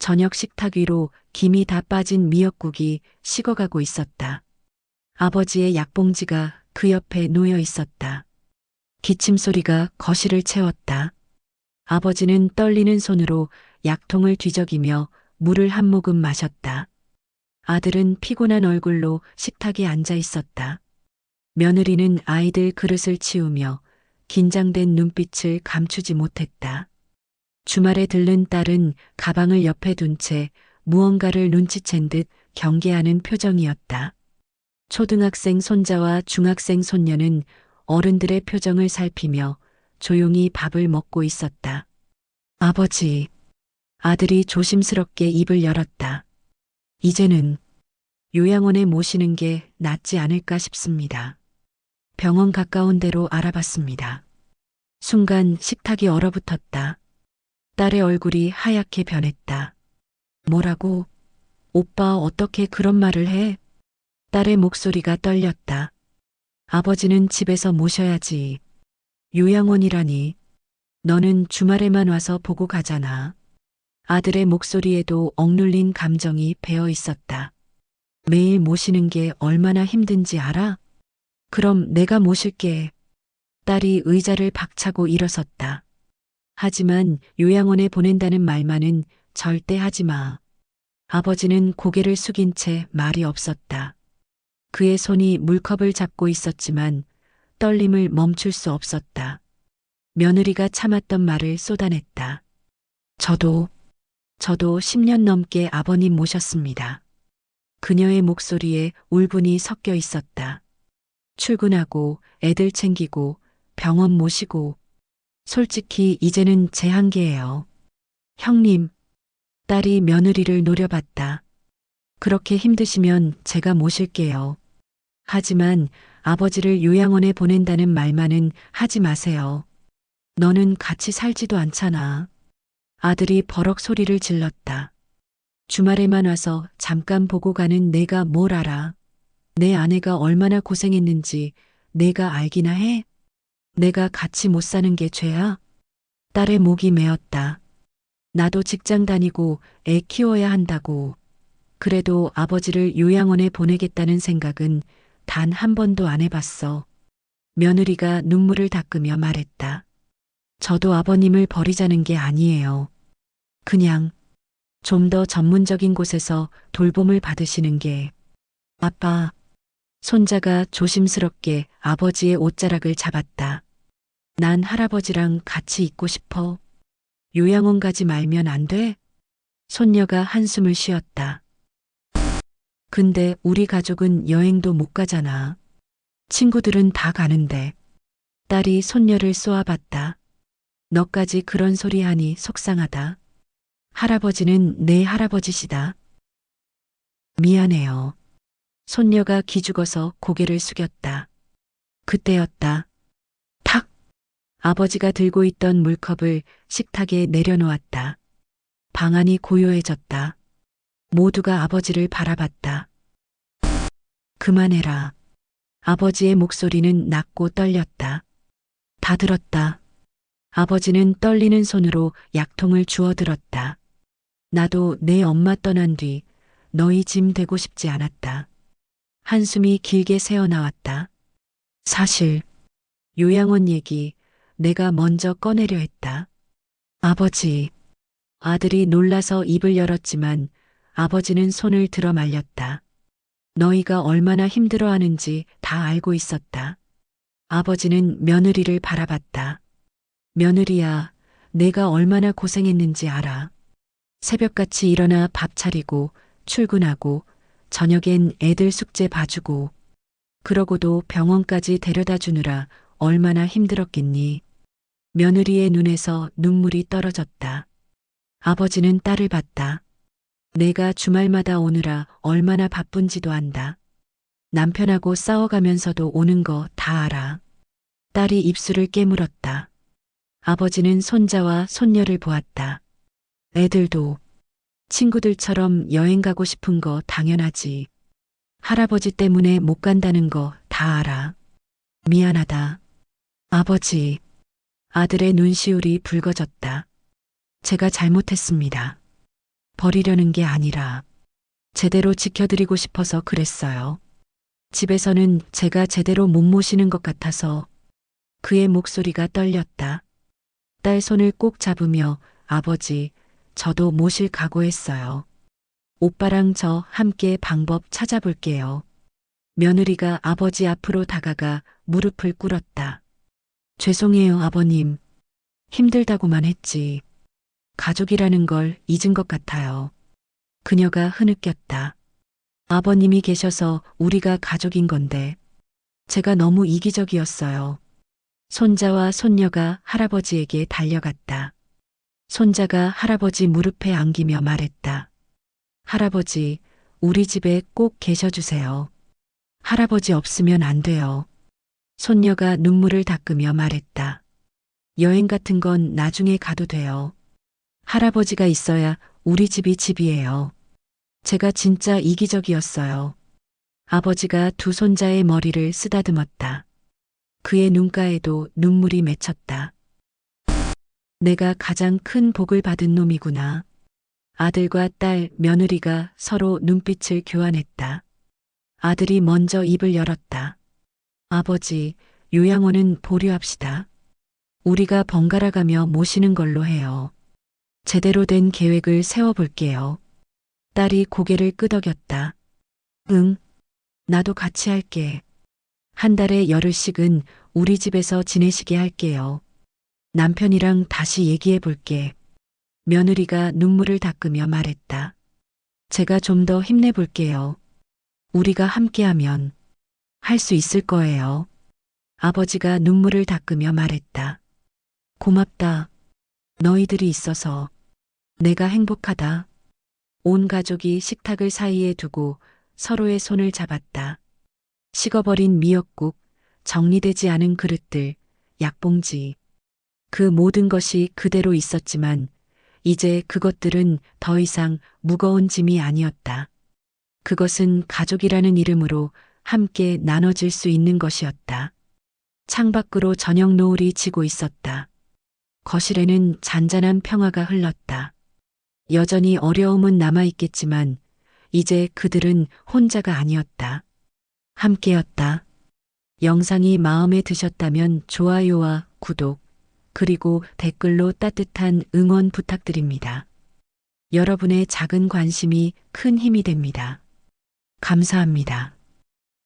저녁 식탁 위로 김이 다 빠진 미역국이 식어가고 있었다. 아버지의 약봉지가 그 옆에 놓여 있었다. 기침 소리가 거실을 채웠다. 아버지는 떨리는 손으로 약통을 뒤적이며 물을 한 모금 마셨다. 아들은 피곤한 얼굴로 식탁에 앉아 있었다. 며느리는 아이들 그릇을 치우며 긴장된 눈빛을 감추지 못했다. 주말에 들른 딸은 가방을 옆에 둔 채 무언가를 눈치챈 듯 경계하는 표정이었다. 초등학생 손자와 중학생 손녀는 어른들의 표정을 살피며 조용히 밥을 먹고 있었다. 아버지, 아들이 조심스럽게 입을 열었다. 이제는 요양원에 모시는 게 낫지 않을까 싶습니다. 병원 가까운 데로 알아봤습니다. 순간 식탁이 얼어붙었다. 딸의 얼굴이 하얗게 변했다. 뭐라고? 오빠 어떻게 그런 말을 해? 딸의 목소리가 떨렸다. 아버지는 집에서 모셔야지. 요양원이라니. 너는 주말에만 와서 보고 가잖아. 아들의 목소리에도 억눌린 감정이 배어 있었다. 매일 모시는 게 얼마나 힘든지 알아? 그럼 내가 모실게. 딸이 의자를 박차고 일어섰다. 하지만 요양원에 보낸다는 말만은 절대 하지 마. 아버지는 고개를 숙인 채 말이 없었다. 그의 손이 물컵을 잡고 있었지만 떨림을 멈출 수 없었다. 며느리가 참았던 말을 쏟아냈다. 저도 10년 넘게 아버님 모셨습니다. 그녀의 목소리에 울분이 섞여 있었다. 출근하고 애들 챙기고 병원 모시고 솔직히 이제는 제 한계예요. 형님, 딸이 며느리를 노려봤다. 그렇게 힘드시면 제가 모실게요. 하지만 아버지를 요양원에 보낸다는 말만은 하지 마세요. 너는 같이 살지도 않잖아. 아들이 버럭 소리를 질렀다. 주말에만 와서 잠깐 보고 가는 내가 뭘 알아. 내 아내가 얼마나 고생했는지 내가 알기나 해? 내가 같이 못 사는 게 죄야? 딸의 목이 메었다. 나도 직장 다니고 애 키워야 한다고. 그래도 아버지를 요양원에 보내겠다는 생각은 단 한 번도 안 해봤어. 며느리가 눈물을 닦으며 말했다. 저도 아버님을 버리자는 게 아니에요. 그냥 좀 더 전문적인 곳에서 돌봄을 받으시는 게. 아빠, 손자가 조심스럽게 아버지의 옷자락을 잡았다. 난 할아버지랑 같이 있고 싶어. 요양원 가지 말면 안 돼? 손녀가 한숨을 쉬었다. 근데 우리 가족은 여행도 못 가잖아. 친구들은 다 가는데. 딸이 손녀를 쏘아봤다. 너까지 그런 소리 하니 속상하다. 할아버지는 내 할아버지시다. 미안해요. 손녀가 기죽어서 고개를 숙였다. 그때였다. 탁! 아버지가 들고 있던 물컵을 식탁에 내려놓았다. 방 안이 고요해졌다. 모두가 아버지를 바라봤다. 그만해라. 아버지의 목소리는 낮고 떨렸다. 다 들었다. 아버지는 떨리는 손으로 약통을 주워들었다. 나도 내 엄마 떠난 뒤 너희 짐 되고 싶지 않았다. 한숨이 길게 새어나왔다. 사실 요양원 얘기 내가 먼저 꺼내려 했다. 아버지. 아들이 놀라서 입을 열었지만 아버지는 손을 들어 말렸다. 너희가 얼마나 힘들어하는지 다 알고 있었다. 아버지는 며느리를 바라봤다. 며느리야, 내가 얼마나 고생했는지 알아. 새벽같이 일어나 밥 차리고 출근하고 저녁엔 애들 숙제 봐주고 그러고도 병원까지 데려다 주느라 얼마나 힘들었겠니. 며느리의 눈에서 눈물이 떨어졌다. 아버지는 딸을 봤다. 내가 주말마다 오느라 얼마나 바쁜지도 안다. 남편하고 싸워가면서도 오는 거 다 알아. 딸이 입술을 깨물었다. 아버지는 손자와 손녀를 보았다. 애들도 친구들처럼 여행 가고 싶은 거 당연하지. 할아버지 때문에 못 간다는 거 다 알아. 미안하다. 아버지. 아들의 눈시울이 붉어졌다. 제가 잘못했습니다. 버리려는 게 아니라 제대로 지켜드리고 싶어서 그랬어요. 집에서는 제가 제대로 못 모시는 것 같아서 그의 목소리가 떨렸다. 딸 손을 꼭 잡으며 아버지, 저도 모실 각오했어요. 오빠랑 저 함께 방법 찾아볼게요. 며느리가 아버지 앞으로 다가가 무릎을 꿇었다. 죄송해요, 아버님. 힘들다고만 했지. 가족이라는 걸 잊은 것 같아요. 그녀가 흐느꼈다. 아버님이 계셔서 우리가 가족인 건데 제가 너무 이기적이었어요. 손자와 손녀가 할아버지에게 달려갔다. 손자가 할아버지 무릎에 안기며 말했다. 할아버지, 우리 집에 꼭 계셔주세요. 할아버지 없으면 안 돼요. 손녀가 눈물을 닦으며 말했다. 여행 같은 건 나중에 가도 돼요. 할아버지가 있어야 우리 집이 집이에요. 제가 진짜 이기적이었어요. 아버지가 두 손자의 머리를 쓰다듬었다. 그의 눈가에도 눈물이 맺혔다. 내가 가장 큰 복을 받은 놈이구나. 아들과 딸, 며느리가 서로 눈빛을 교환했다. 아들이 먼저 입을 열었다. 아버지, 요양원은 보류합시다. 우리가 번갈아 가며 모시는 걸로 해요. 제대로 된 계획을 세워볼게요. 딸이 고개를 끄덕였다. 응, 나도 같이 할게. 한 달에 열흘씩은 우리 집에서 지내시게 할게요. 남편이랑 다시 얘기해 볼게. 며느리가 눈물을 닦으며 말했다. 제가 좀 더 힘내볼게요. 우리가 함께하면 할 수 있을 거예요. 아버지가 눈물을 닦으며 말했다. 고맙다. 너희들이 있어서 내가 행복하다. 온 가족이 식탁을 사이에 두고 서로의 손을 잡았다. 식어버린 미역국, 정리되지 않은 그릇들, 약봉지. 그 모든 것이 그대로 있었지만 이제 그것들은 더 이상 무거운 짐이 아니었다. 그것은 가족이라는 이름으로 함께 나눠질 수 있는 것이었다. 창밖으로 저녁 노을이 지고 있었다. 거실에는 잔잔한 평화가 흘렀다. 여전히 어려움은 남아있겠지만 이제 그들은 혼자가 아니었다. 함께였다. 영상이 마음에 드셨다면 좋아요와 구독, 그리고 댓글로 따뜻한 응원 부탁드립니다. 여러분의 작은 관심이 큰 힘이 됩니다. 감사합니다.